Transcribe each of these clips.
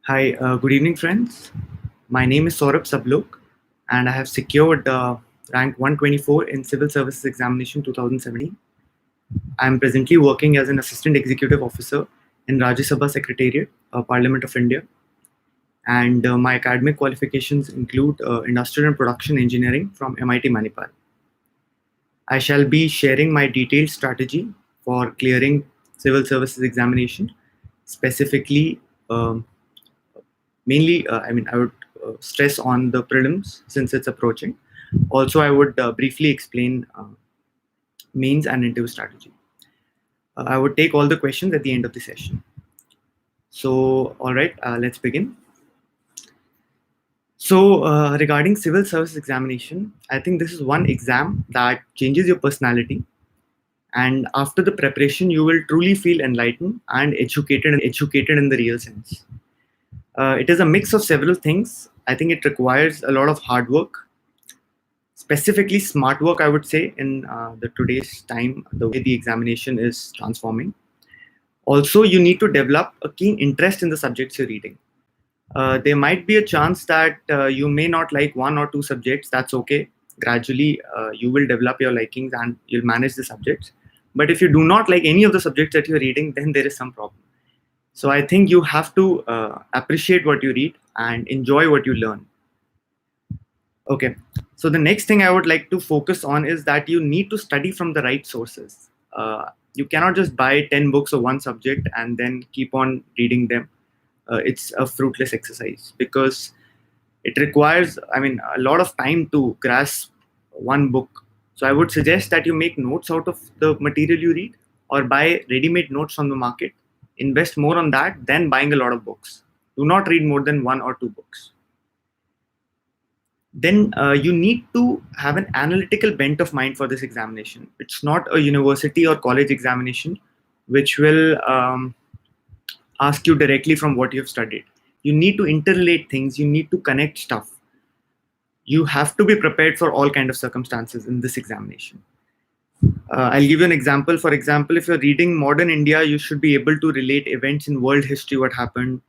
Hi, good evening, friends. My name is Saurabh Sabhlok, and I have secured rank 124 in Civil Services Examination 2017. I am presently working as an Assistant Executive Officer in Rajya Sabha Secretariat, Parliament of India. And my academic qualifications include Industrial and Production Engineering from MIT Manipal. I shall be sharing my detailed strategy for clearing Civil Services Examination, specifically mainly, I would stress on the prelims since it's approaching. Also, I would briefly explain mains and interview strategy. I would take all the questions at the end of the session. So, all right, let's begin. So, regarding civil service examination, I think this is one exam that changes your personality. And after the preparation, you will truly feel enlightened and educated in the real sense. It is a mix of several things. I think it requires a lot of hard work, specifically smart work, I would say, in the today's time, the way the examination is transforming. Also, you need to develop a keen interest in the subjects you're reading. There might be a chance that you may not like one or two subjects. That's okay. Gradually, you will develop your likings and you'll manage the subjects. But if you do not like any of the subjects that you're reading, then there is some problem. So I think you have to appreciate what you read and enjoy what you learn. Okay, so the next thing I would like to focus on is that you need to study from the right sources. You cannot just buy 10 books of one subject and then keep on reading them. It's a fruitless exercise because it requires, a lot of time to grasp one book. So I would suggest that you make notes out of the material you read or buy ready-made notes from the market. Invest more on that than buying a lot of books. Do not read more than one or two books. Then you need to have an analytical bent of mind for this examination. It's not a university or college examination which will ask you directly from what you've studied. You need to interrelate things. You need to connect stuff. You have to be prepared for all kinds of circumstances in this examination. I'll give you an example. For example, if you're reading modern India, you should be able to relate events in world history, what happened.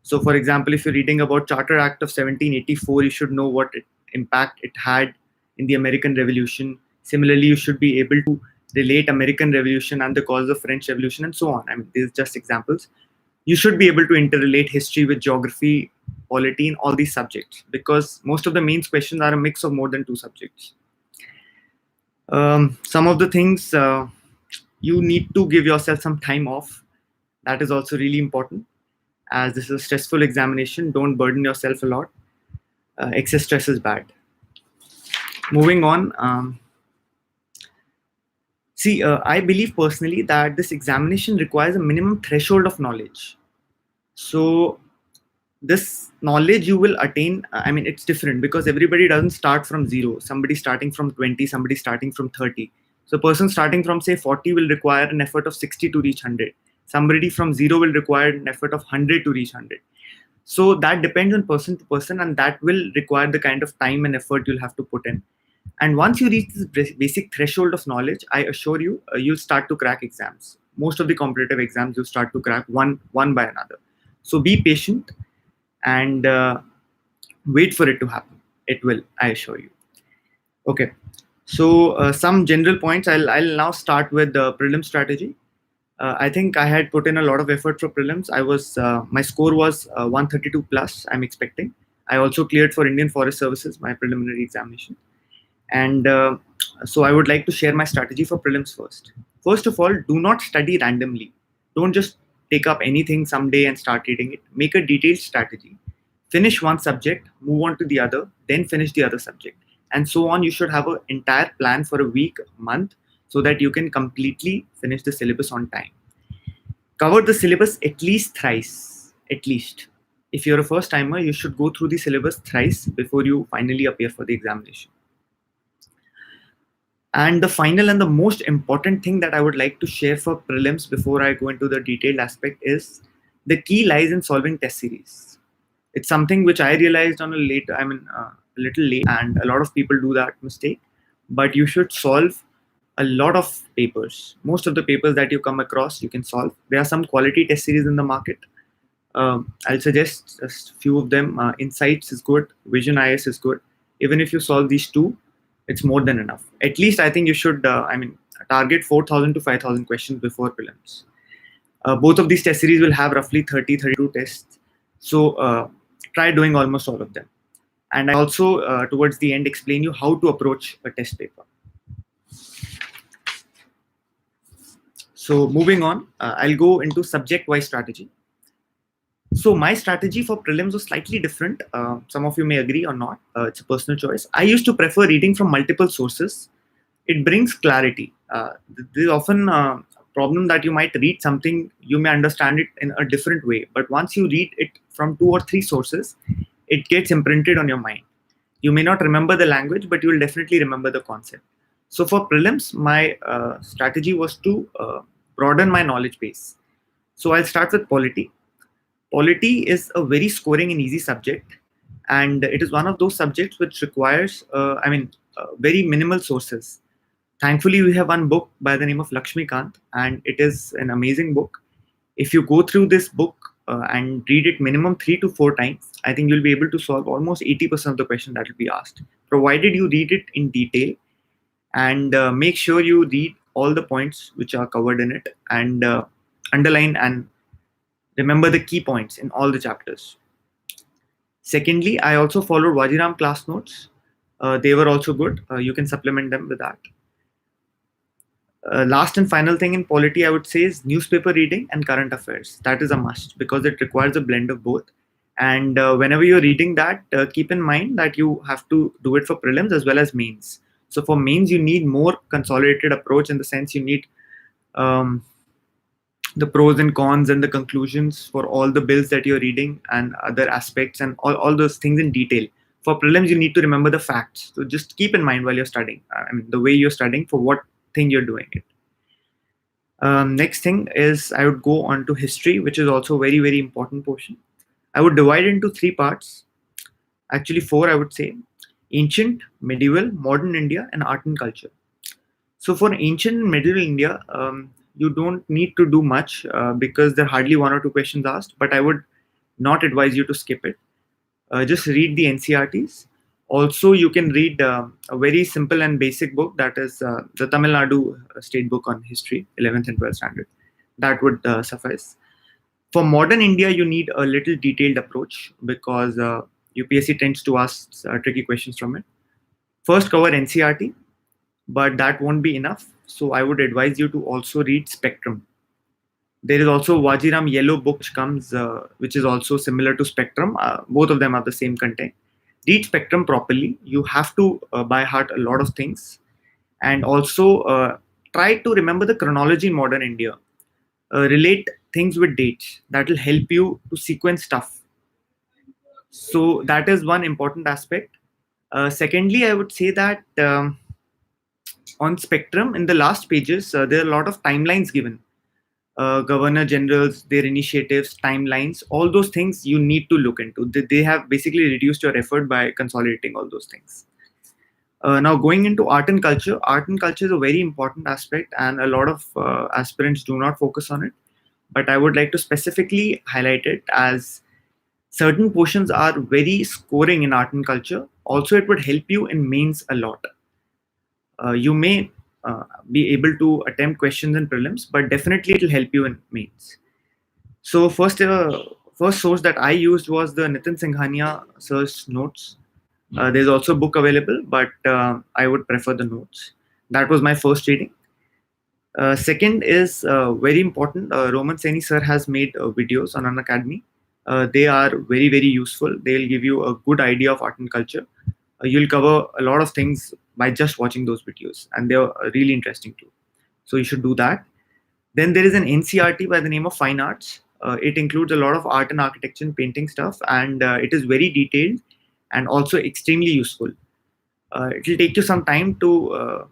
So, for example, if you're reading about Charter Act of 1784, you should know what impact it had in the American Revolution. Similarly, you should be able to relate American Revolution and the cause of French Revolution and so on. These are just examples. You should be able to interrelate history with geography, polity, and all these subjects because most of the mains questions are a mix of more than two subjects. Some of the things you need to give yourself some time off. That is also really important. As this is a stressful examination, don't burden yourself a lot. Excess stress is bad. Moving on. I believe personally that this examination requires a minimum threshold of knowledge. So this knowledge you will attain, it's different because everybody doesn't start from zero. Somebody starting from 20, somebody starting from 30. So a person starting from say 40 will require an effort of 60 to reach 100. Somebody from zero will require an effort of 100 to reach 100. So that depends on person to person, and that will require the kind of time and effort you'll have to put in. And once you reach this basic threshold of knowledge, I assure you, you'll start to crack exams. Most of the competitive exams, you'll start to crack one by another. So be patient and wait for it to happen. It will, I assure you. Okay. So some general points. I'll now start with the prelim strategy. I think I had put in a lot of effort for prelims. My score was 132 plus, I'm expecting. I also cleared for Indian Forest Services, my preliminary examination. And so I would like to share my strategy for prelims first. First of all, do not study randomly. Don't just take up anything someday and start reading it. Make a detailed strategy. Finish one subject, move on to the other, then finish the other subject. And so on. You should have an entire plan for a week, month, so that you can completely finish the syllabus on time. Cover the syllabus at least thrice, at least. If you're a first timer, you should go through the syllabus thrice before you finally appear for the examination. And the final and the most important thing that I would like to share for prelims before I go into the detailed aspect is the key lies in solving test series. It's something which I realized on a little late, and a lot of people do that mistake. But you should solve a lot of papers. Most of the papers that you come across, you can solve. There are some quality test series in the market. I'll suggest just a few of them. Insights is good. Vision IAS is good. Even if you solve these two, it's more than enough. At least I think you should, target 4,000 to 5,000 questions before prelims. Both of these test series will have roughly 30, 32 tests. So try doing almost all of them. And I also, towards the end, explain you how to approach a test paper. So moving on, I'll go into subject-wise strategy. So my strategy for prelims was slightly different. Some of you may agree or not. It's a personal choice. I used to prefer reading from multiple sources. It brings clarity. There's often a problem that you might read something, you may understand it in a different way. But once you read it from 2 or 3 sources, it gets imprinted on your mind. You may not remember the language, but you will definitely remember the concept. So for prelims, my strategy was to broaden my knowledge base. So I'll start with polity. Polity is a very scoring and easy subject, and it is one of those subjects which requires, very minimal sources. Thankfully, we have one book by the name of Lakshmikant, and it is an amazing book. If you go through this book and read it minimum 3 to 4 times, I think you'll be able to solve almost 80% of the question that will be asked, provided you read it in detail and make sure you read all the points which are covered in it and underline and remember the key points in all the chapters. Secondly, I also followed Wajiram class notes. They were also good. You can supplement them with that. Last and final thing in polity, I would say, is newspaper reading and current affairs. That is a must because it requires a blend of both. And whenever you're reading that, keep in mind that you have to do it for prelims as well as mains. So for mains, you need more consolidated approach in the sense you need the pros and cons and the conclusions for all the bills that you're reading and other aspects and all those things in detail. For prelims, you need to remember the facts. So just keep in mind while you're studying, the way you're studying for what thing you're doing it. Next thing is I would go on to history, which is also a very, very important portion. I would divide into 3 parts. Actually 4, I would say. Ancient, medieval, modern India, and art and culture. So for ancient and medieval India, you don't need to do much because there are hardly 1 or 2 questions asked, but I would not advise you to skip it. Just read the NCRTs. Also, you can read a very simple and basic book, that is the Tamil Nadu state book on history, 11th and 12th standard. That would suffice. For modern India, you need a little detailed approach because UPSC tends to ask tricky questions from it. First, cover NCRT, but that won't be enough. So I would advise you to also read Spectrum. There is also Wajiram yellow book which comes, which is also similar to Spectrum. Both of them are the same content. Read Spectrum properly. You have to by heart a lot of things, and also try to remember the chronology in modern India. Relate things with dates. That will help you to sequence stuff. So that is one important aspect. Secondly, I would say that on Spectrum, in the last pages, there are a lot of timelines given. Governor generals, their initiatives, timelines, all those things you need to look into. They have basically reduced your effort by consolidating all those things. Now going into art and culture is a very important aspect and a lot of aspirants do not focus on it. But I would like to specifically highlight it as certain portions are very scoring in art and culture. Also, it would help you in mains a lot. You may be able to attempt questions in prelims, but definitely it will help you in mains. So first source that I used was the Nitin Singhania sir's notes. There's also a book available, but I would prefer the notes. That was my first reading. Second is very important. Roman Saini sir has made videos on Unacademy. They are very, very useful. They'll give you a good idea of art and culture. You'll cover a lot of things by just watching those videos, and they're really interesting too. So you should do that. Then there is an NCRT by the name of Fine Arts. It includes a lot of art and architecture and painting stuff, and it is very detailed and also extremely useful. It will take you some time to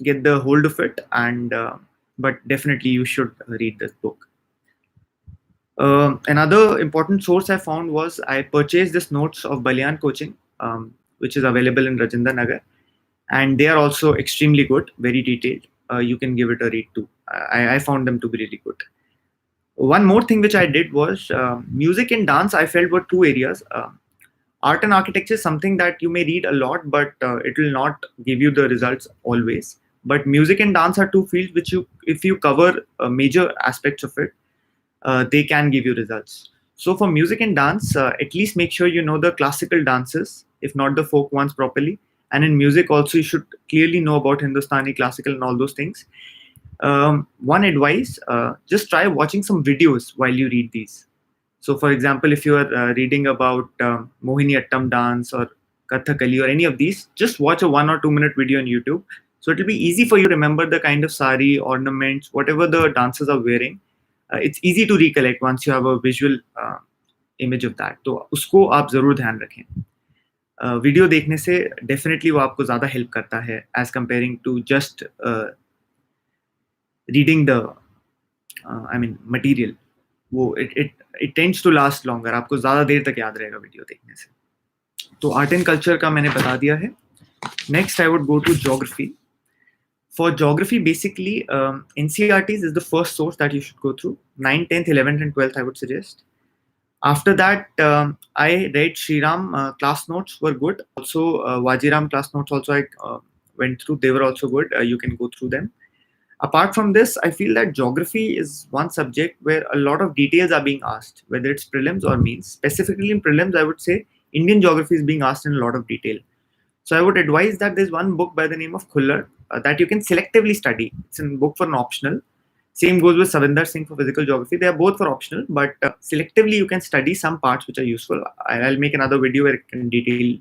get the hold of it, and but definitely you should read this book. Another important source I found was I purchased this notes of Balyan Coaching, which is available in Rajendra Nagar, and they are also extremely good, very detailed. You can give it a read too. I found them to be really good. One more thing which I did was music and dance. I felt were two areas. Art and architecture is something that you may read a lot, but it will not give you the results always. But music and dance are two fields which you, if you cover major aspects of it, they can give you results. So for music and dance, at least make sure you know the classical dances, if not the folk ones properly. And in music also, you should clearly know about Hindustani, classical, and all those things. One advice: just try watching some videos while you read these. So, for example, if you are reading about Mohiniyattam dance or Kathakali or any of these, just watch a 1 or 2 minute video on YouTube. So it will be easy for you to remember the kind of sari, ornaments, whatever the dancers are wearing. It's easy to recollect once you have a visual image of that. तो उसको आप जरूर ध्यान रखें. Video देखने से definitely वो आपको ज़्यादा हेल्प करता है as comparing to just reading the material. वो it tends to last longer. आपको ज़्यादा देर तक याद रहेगा वीडियो देखने से. तो आर्ट एंड कल्चर का मैंने बता दिया है. Next I would go to geography. For geography, basically, NCERTs is the first source that you should go through. 9th, 10th, 11th, and 12th, I would suggest. After that, I read Shriram. Class notes were good. Also, Wajiram class notes also I went through. They were also good. You can go through them. Apart from this, I feel that geography is one subject where a lot of details are being asked, whether it's prelims or means. Specifically in prelims, I would say Indian geography is being asked in a lot of detail. So I would advise that there's one book by the name of Khullar that you can selectively study. It's a book for an optional. Same goes with Savinder Singh for physical geography. They are both for optional, but selectively you can study some parts which are useful. I'll make another video where I can detail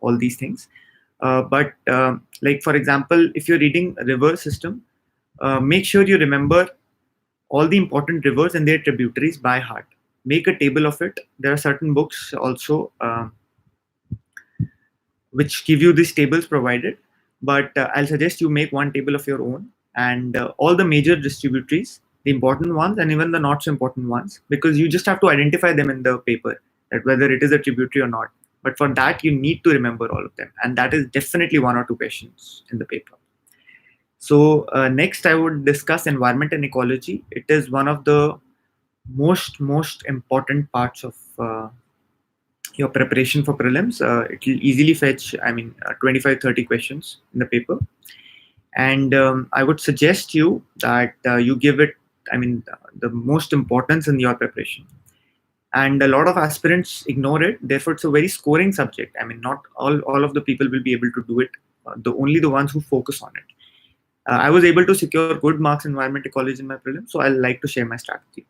all these things. Like for example, if you're reading river system, make sure you remember all the important rivers and their tributaries by heart. Make a table of it. There are certain books also which give you these tables provided, but I'll suggest you make one table of your own, and all the major distributaries, the important ones and even the not so important ones, because you just have to identify them in the paper, that whether it is a tributary or not. But for that, you need to remember all of them, and that is definitely 1 or 2 questions in the paper. So next I would discuss environment and ecology. It is one of the most important parts of your preparation for prelims. It will easily fetch 25-30 questions in the paper, and I would suggest you that you give it the most importance in your preparation. And a lot of aspirants ignore it, therefore it's a very scoring subject. Not all of the people will be able to do it, only the ones who focus on it. I was able to secure good marks in environment ecology in my prelims, so I'll like to share my strategy.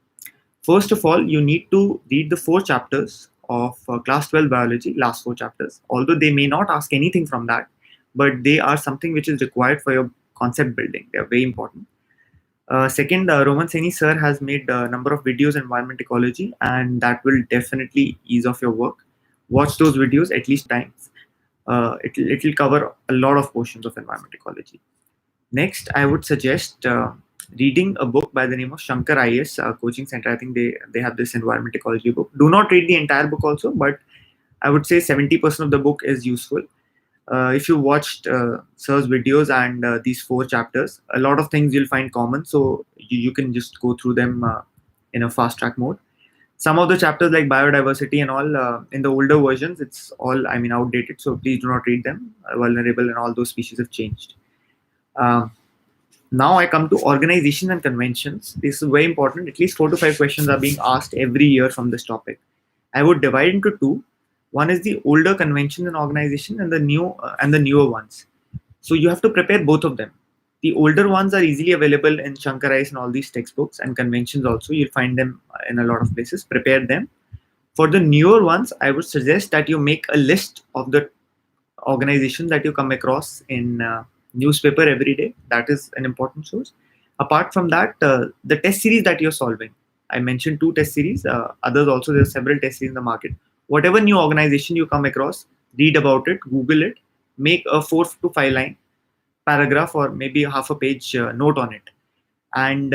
First of all, you need to read the 4 chapters of class 12 biology, last 4 chapters, although they may not ask anything from that, but they are something which is required for your concept building. They are very important. Second, Roman Saini sir has made a number of videos on environment ecology, and that will definitely ease off your work. Watch those videos at least times. It will cover a lot of portions of environment ecology. Next, I would suggest reading a book by the name of Shankar IAS Coaching Center. I think they have this environment ecology book. Do not read the entire book also, but I would say 70% of the book is useful. If you watched sir's videos and these 4 chapters, a lot of things you'll find common, so you can just go through them in a fast track mode. Some of the chapters like biodiversity and all, in the older versions, it's all outdated, so please do not read them. Vulnerable and all those species have changed. Now I come to organizations and conventions. This is very important. At least 4 to 5 questions are being asked every year from this topic. I would divide into 2. One is the older conventions and organization, and the newer ones. So you have to prepare both of them. The older ones are easily available in Shankar IAS and all these textbooks, and conventions also. You'll find them in a lot of places. Prepare them. For the newer ones, I would suggest that you make a list of the organizations that you come across in newspaper every day. That is an important source. Apart from that, the test series that you're solving. I mentioned 2 test series. Others also, there are several test series in the market. Whatever new organization you come across, read about it, Google it, make a 4 to 5 line paragraph or maybe half a page note on it. And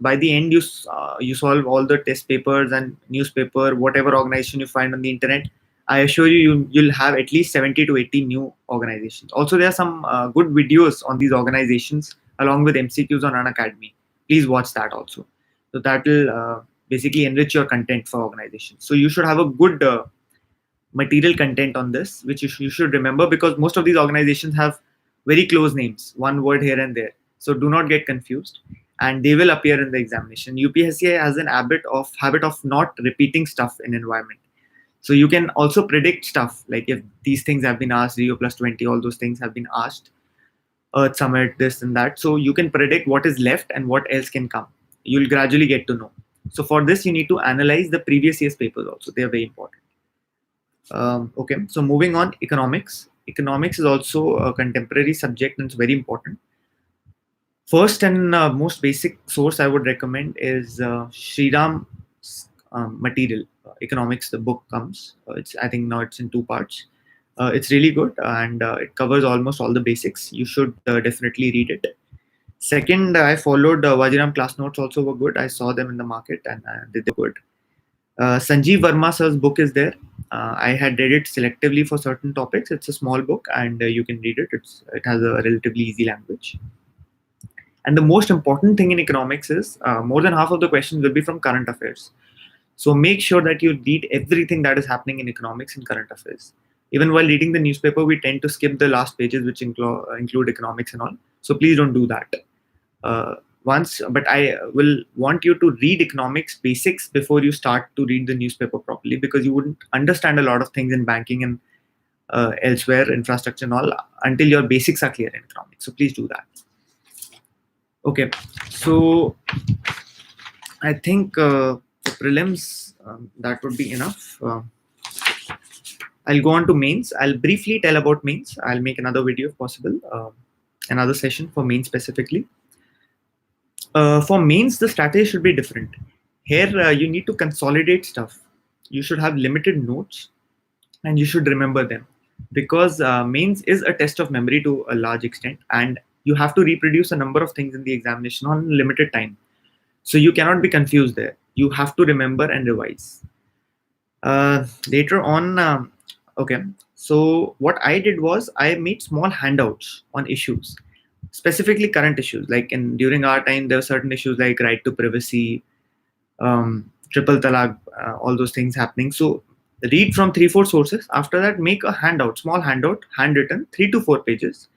by the end, you solve all the test papers and newspaper, whatever organization you find on the internet. I assure you'll have at least 70 to 80 new organizations. Also, there are some good videos on these organizations along with MCQs on Unacademy. Please watch that also. So that will basically enrich your content for organizations. So you should have a good material content on this, which you should remember, because most of these organizations have very close names, one word here and there. So do not get confused, and they will appear in the examination. UPSC has an habit of not repeating stuff in environment. So you can also predict stuff, like if these things have been asked, Rio plus 20, all those things have been asked, Earth Summit, this and that. So you can predict what is left and what else can come. You'll gradually get to know. So for this, you need to analyze the previous year's papers also. They are very important. Okay, so moving on, economics. Economics is also a contemporary subject and it's very important. First and most basic source I would recommend is Sriram's material, Economics, the book comes. I think now it's in 2 parts. It's really good and it covers almost all the basics. You should definitely read it. Second, I followed Vajiram class notes also were good. I saw them in the market and they were good. Sanjeev Verma sir's book is there. I had read it selectively for certain topics. It's a small book and you can read it. It has a relatively easy language. And the most important thing in economics is more than half of the questions will be from current affairs. So make sure that you read everything that is happening in economics and current affairs. Even while reading the newspaper, we tend to skip the last pages, which include economics and all. So please don't do that. But I will want you to read economics basics before you start to read the newspaper properly, because you wouldn't understand a lot of things in banking and elsewhere, infrastructure and all, until your basics are clear in economics. So please do that. Okay, so I think for prelims, that would be enough. I'll go on to mains. I'll briefly tell about mains. I'll make another video if possible, another session for mains specifically. For mains, the strategy should be different. Here, you need to consolidate stuff. You should have limited notes and you should remember them, because mains is a test of memory to a large extent, and you have to reproduce a number of things in the examination on limited time. So you cannot be confused there. You have to remember and revise. Later on, okay, so what I did was I made small handouts on issues, specifically current issues. Like during our time, there were certain issues like right to privacy, triple talaq, all those things happening. So read from 3-4 sources. After that, make a handout, small handout, handwritten, 3 to 4 pages,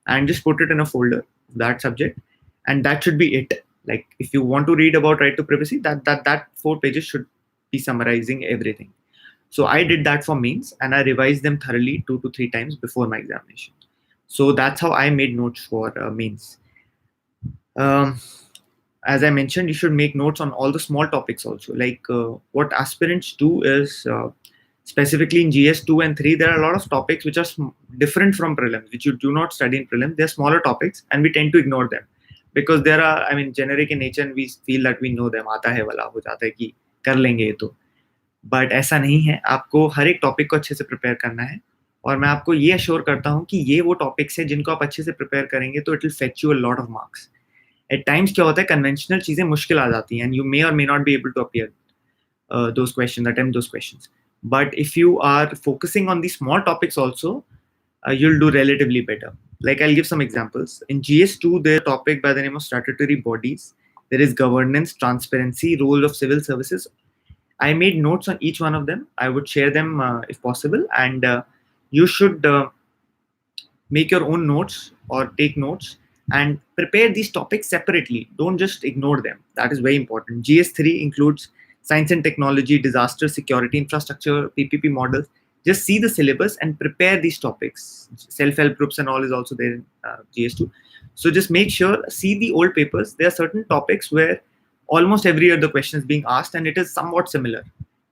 and just put it in a folder, that subject, and that should be it. Like if you want to read about right to privacy, that 4 pages should be summarizing everything. So I did that for mains and I revised them thoroughly 2 to 3 times before my examination. So that's how I made notes for mains. As I mentioned, you should make notes on all the small topics also. Like what aspirants do is, specifically in GS 2 and 3, there are a lot of topics which are different from prelims, which you do not study in prelims. They're smaller topics and we tend to ignore them because there are, generic in nature and we feel that we know them. Aata hai wala ho jata hai ki kar lenge ye to. But ऐसा नहीं है. आपको हर एक topic को अच्छे से prepare करना है, और मैं आपको ये अश्योर करता हूँ कि ये वो टॉपिक्स हैं जिनको आप अच्छे से प्रिपेयर करेंगे तो it will fetch you a lot of marks. At times क्या होता है, कन्वेंशनल चीजें मुश्किल आ जाती हैं एंड यू मे और may not be able to appear those questions, attempt those questions. But if you are focusing on these small topics also, you'll do relatively better. Like I'll give some examples. In GS2, there's a topic by the name of statutory bodies. There is governance, transparency, role of civil services. I made notes on each one of them. I would share them if possible. And you should make your own notes or take notes and prepare these topics separately. Don't just ignore them. That is very important. GS3 includes science and technology, disaster, security, infrastructure, PPP models. Just see the syllabus and prepare these topics. Self-help groups and all is also there in GS2. So just make sure, see the old papers. There are certain topics where almost every year the question is being asked and it is somewhat similar.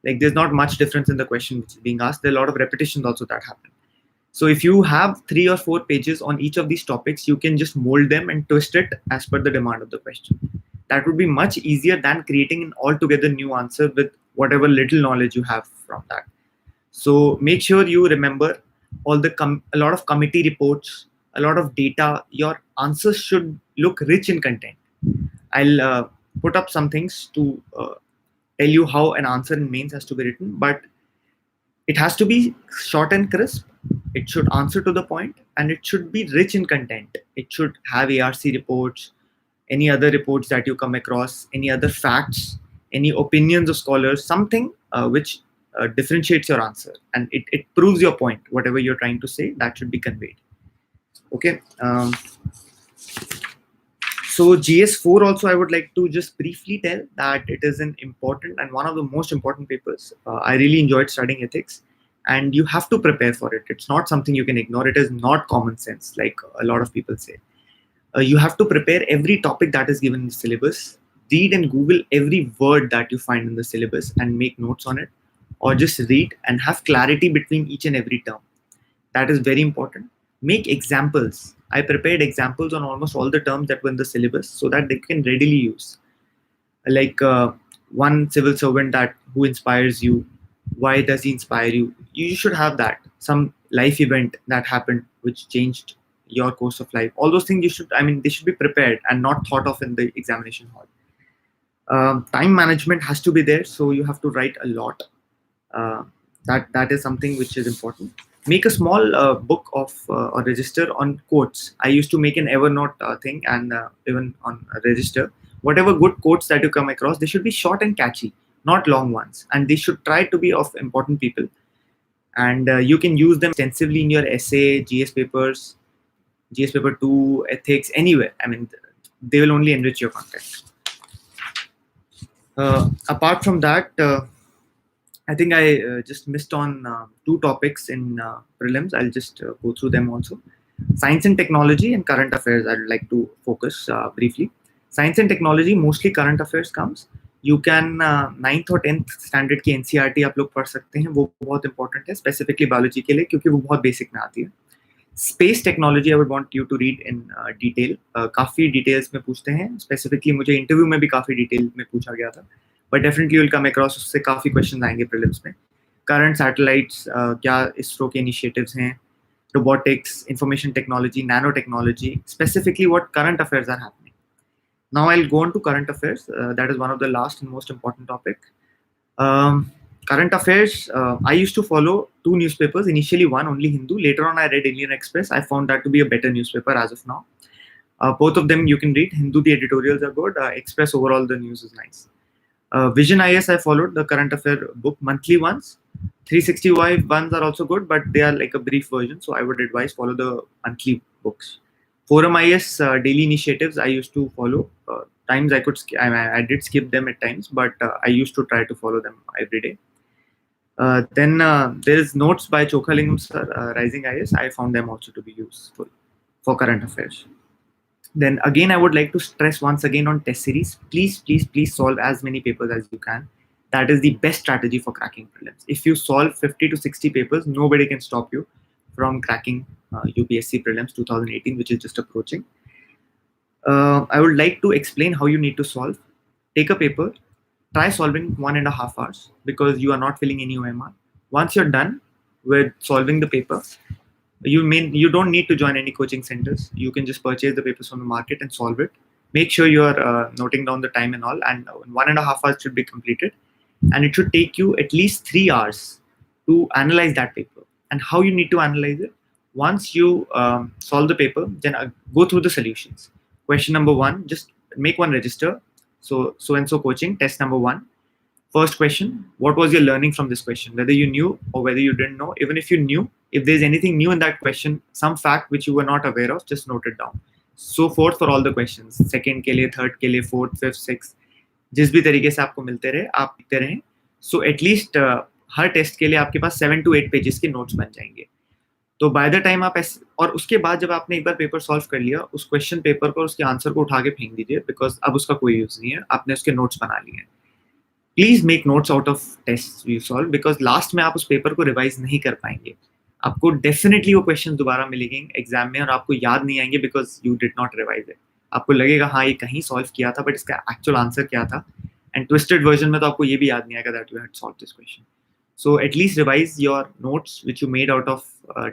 Like there's not much difference in the question which is being asked. There are a lot of repetitions also that happen. So if you have 3 or 4 pages on each of these topics, you can just mold them and twist it as per the demand of the question. That would be much easier than creating an altogether new answer with whatever little knowledge you have from that. So make sure you remember all the a lot of committee reports, a lot of data. Your answers should look rich in content. I'll put up some things to tell you how an answer in mains has to be written, but it has to be short and crisp. It should answer to the point and it should be rich in content. It should have ARC reports, any other reports that you come across, any other facts, any opinions of scholars, something which differentiates your answer, and it proves your point. Whatever you're trying to say, that should be conveyed. Okay. So GS4 also, I would like to just briefly tell that it is an important and one of the most important papers. I really enjoyed studying ethics, and you have to prepare for it. It's not something you can ignore. It is not common sense, like a lot of people say. You have to prepare every topic that is given in the syllabus. Read and Google every word that you find in the syllabus and make notes on it, or just read and have clarity between each and every term. That is very important. Make examples. I prepared examples on almost all the terms that were in the syllabus so that they can readily use. Like one civil servant that who inspires you. Why does he inspire you? You should have that. Some life event that happened which changed your course of life. All those things you should, I mean, they should be prepared and not thought of in the examination hall. Time management has to be there, so you have to write a lot. That is something which is important. Make a small book of or register on quotes. I used to make an Evernote thing, and even on a register. Whatever good quotes that you come across, they should be short and catchy, not long ones, and they should try to be of important people. And you can use them extensively in your essay, GS papers, GS paper 2, ethics, anywhere. I mean, they will only enrich your content. Apart from that, I think I just missed on 2 topics in prelims. I'll just go through them also. Science and technology and current affairs, I'd like to focus briefly. Science and technology, mostly current affairs comes. You can 9th or 10th standard की NCERT आप लोग पढ़ सकते हैं, वो बहुत important है specifically biology के लिए, क्योंकि वो बहुत बेसिक में आती है. Space technology I would want you to read in detail. काफ़ी डिटेल्स में पूछते हैं, स्पेसिफिकली मुझे इंटरव्यू में भी काफ़ी डिटेल में पूछा गया था, but definitely will come across, उससे काफ़ी क्वेश्चन आएंगे प्रीलिम्स में. करंट सैटेलाइट्स, क्या इसरो के इनिशिएटिव्स हैं, robotics, information technology, nano technology, specifically what current affairs are happening. Now I'll go on to current affairs. That is one of the last and most important topic. Current affairs, I used to follow 2 newspapers. Initially one, only Hindu. Later on I read Indian Express. I found that to be a better newspaper as of now. Both of them you can read. Hindu, the editorials are good. Express, overall the news is nice. Vision IAS, I followed the current affair book, monthly ones. 365 ones are also good, but they are like a brief version. So I would advise follow the monthly books. Forum IAS daily initiatives I used to follow. Times I could I did skip them at times, but I used to try to follow them every day. Then there is notes by Chokhalingam sir, Rising IAS. I found them also to be useful for current affairs. Then again, I would like to stress once again on test series. Please solve as many papers as you can. That is the best strategy for cracking prelims. If you solve 50 to 60 papers, nobody can stop you from cracking UPSC Prelims 2018, which is just approaching. I would like to explain how you need to solve. Take a paper, try solving 1.5 hours, because you are not filling any OMR. Once you're done with solving the paper, you don't need to join any coaching centers. You can just purchase the papers from the market and solve it. Make sure you're noting down the time and all, and 1.5 hours should be completed. And it should take you at least 3 hours to analyze that paper. And how you need to analyze it? Once you solve the paper, then go through the solutions. Question number 1, just make one register. So and so coaching, test number 1. First question, what was your learning from this question? Whether you knew or whether you didn't know. Even if you knew, if there's anything new in that question, some fact which you were not aware of, just note it down. So forth for all the questions. Second के लिए, third के लिए, fourth, fifth, sixth. जिस भी तरीके से आपको मिलते रहे, आप लिखते रहें. So at least हर टेस्ट के लिए आपके पास 7 to 8 पेजेस के नोट्स बन जाएंगे. तो बाय द टाइम आप और उसके बाद जब आपने एक बार पेपर सॉल्व कर लिया, उस क्वेश्चन पेपर को उसके आंसर को उठा के फेंक दीजिए, बिकॉज अब उसका कोई यूज नहीं है, आपने उसके नोट्स बना लिए हैं. Please make notes out of test you solve, because last में आप उस पेपर को रिवाइज नहीं कर पाएंगे. आपको डेफिनेटली वो क्वेश्चन दोबारा मिलेंगे एग्जाम में और आपको याद नहीं आएंगे, because you did not revise it. आपको लगेगा हाँ ये कहीं सॉल्व किया था, बट इसका एक्चुअल आंसर क्या था. एंड ट्विस्टेड वर्जन में तो आपको ये भी याद नहीं आएगा that you had solve this question. So at least revise your notes which you made out of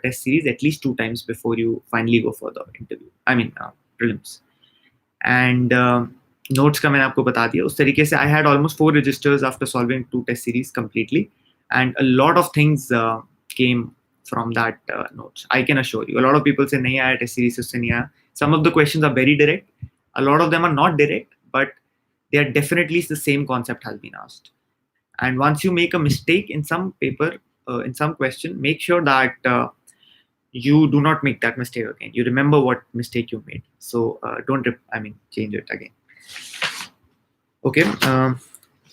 test series at least 2 times before you finally go for the interview. I mean prelims. And notes का मैंने आपको बता दिया. उस तरीके से I had almost 4 registers after solving 2 test series completely, and a lot of things came from that notes. I can assure you. A lot of people say नहीं आया test series, उससे नहीं आया. Some of the questions are very direct. A lot of them are not direct, but they are definitely the same concept has been asked. And once you make a mistake in some paper, in some question, make sure that you do not make that mistake again. You remember what mistake you made. So don't, change it again. Okay.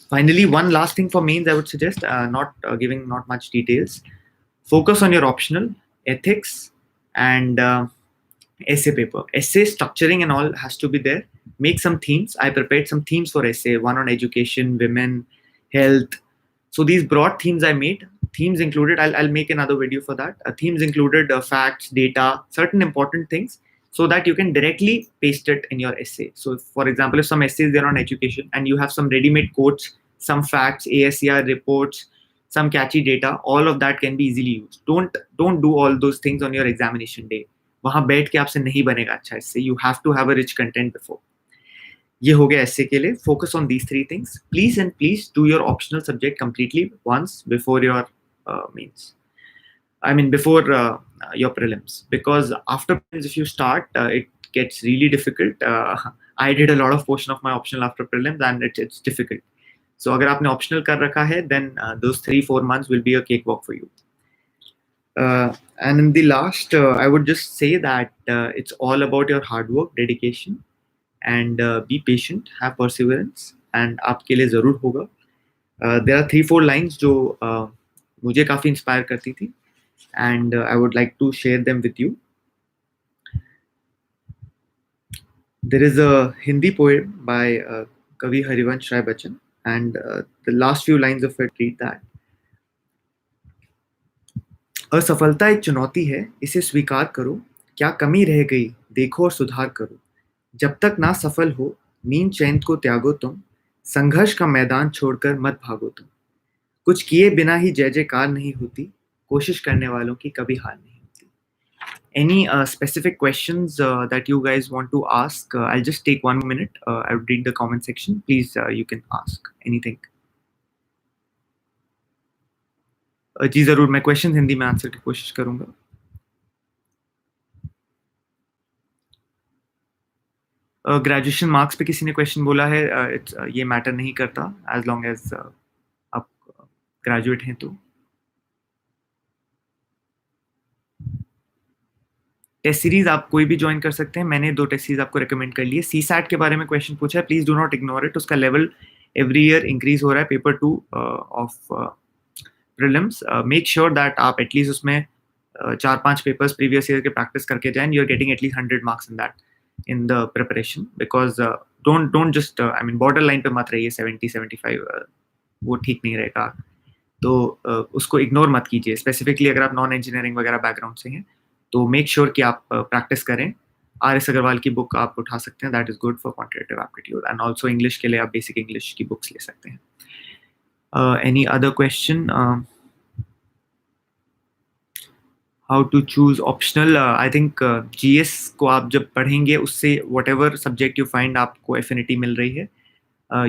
Finally, one last thing for mains, I would suggest, not giving not much details. Focus on your optional, ethics, and essay paper. Essay structuring and all has to be there. Make some themes. I prepared some themes for essay, one on education, women, health. So these broad themes I made. Themes included, I'll make another video for that. Themes included facts, data, certain important things, so that you can directly paste it in your essay. So if, for example, if some essays there on education and you have some ready-made quotes, some facts, ASER reports, some catchy data, all of that can be easily used. Don't do all those things on your examination day. वहां बैठ के आपसे नहीं बनेगा अच्छा essay. You have to have a rich content before. ये हो गया essay के लिए. Focus on these three things. Please do your optional subject completely once before your mains. Before your prelims, because after prelims, if you start, it gets really difficult. I did a lot of portion of my optional after prelims, and it's difficult. So अगर आपने optional कर रखा है, then those 3-4 months will be a cakewalk for you. And in the last, I would just say that it's all about your hard work, dedication, and be patient, have perseverance, and आपके लिए ज़रूर होगा. There are 3-4 lines जो मुझे काफ़ी inspire करती थी, and I would like to share them with you. There is a Hindi poem by Kavi Harivansh Rai Bachchan, and the last few lines of it read that. असफलता एक चुनौती है, इसे स्वीकार करो, क्या कमी रह गई देखो और सुधार करो. जब तक ना सफल हो नींद चैन को त्यागो तुम, संघर्ष का मैदान छोड़कर मत भागो तुम. कुछ किए बिना ही जय जयकार नहीं होती, कोशिश करने वालों की कभी हार नहीं होती. Any specific questions that you guys want to ask? I'll just take 1 minute. I'll read the comment section. Please, you can ask anything. जी जरूर, मैं क्वेश्चन हिंदी में आंसर की कोशिश करूंगा. ग्रेजुएशन मार्क्स पे किसी ने क्वेश्चन बोला है. ये मैटर नहीं करता एज लॉन्ग एज आप ग्रेजुएट हैं. तो टेस्ट सीरीज आप कोई भी ज्वाइन कर सकते हैं. मैंने 2 टेस्ट सीरीज आपको रिकमेंड कर लिए. CSAT के बारे में क्वेश्चन पूछा है, please do not ignore it. उसका लेवल एवरी ईयर इंक्रीज हो रहा है. Paper 2 of prelims, make sure that आप एटलीस्ट उसमें 4-5 पेपर्स प्रीवियस ईयर के प्रैक्टिस करके जाएं. You are getting at least 100 marks in that in the preparation, because don't just border line पे मत रहिए. 70-75 वो ठीक नहीं रहेगा. तो उसको इग्नोर मत कीजिए. स्पेसिफिकली अगर आप नॉन इंजीनियरिंग वगैरह बैकग्राउंड से हैं तो मेक श्योर कि आप प्रैक्टिस करें. RS अग्रवाल की बुक आप उठा सकते हैं. That is good for quantitative aptitude. And also English के लिए आप बेसिक इंग्लिश की बुक्स ले सकते हैं. Any other question? How to choose optional? I think GS को आप जब पढ़ेंगे उससे whatever सब्जेक्ट यू फाइंड आपको एफिनिटी मिल रही है,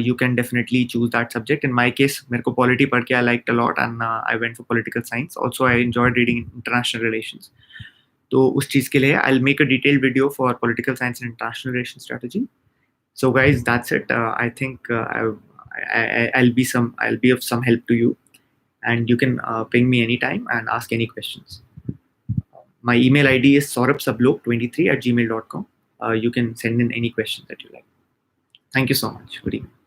you can definitely choose that subject. In my case, मेरे को पॉलिटी पढ़ के I liked a lot, and I went for political science. Also, I enjoyed reading international relations. तो उस चीज़ के लिए I'll make a detailed video for political science and international relations strategy. So guys, that's it. I think I'll be of some help to you, and you can ping me anytime and ask any questions. My email ID is saurabh sabhlok23@gmail.com. You can send in any questions that you like. Thank you so much. Good evening.